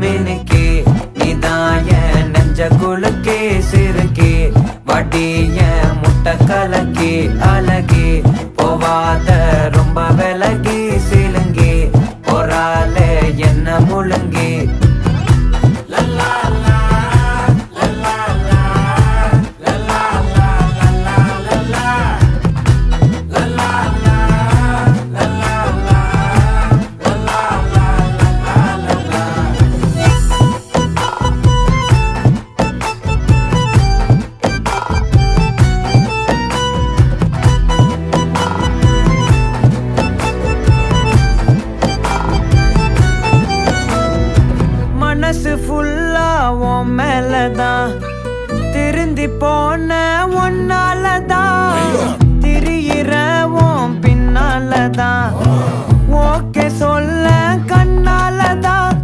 மினுக்கே நீதாய நெஞ்ச குலுக்கே சிறுக்கே வடிய முட்டை கலக்கே அழகே போவாத ரொம்ப விலகி சிலுங்கி பொறால என்ன முழுங்கி மனசு ஃபுல்லா உன் மேலதான் திருந்தி போன ஒன்னாலதான் திரியிற உன் பின்னாலதான் ஓகே சொல்ல கண்ணாலதான்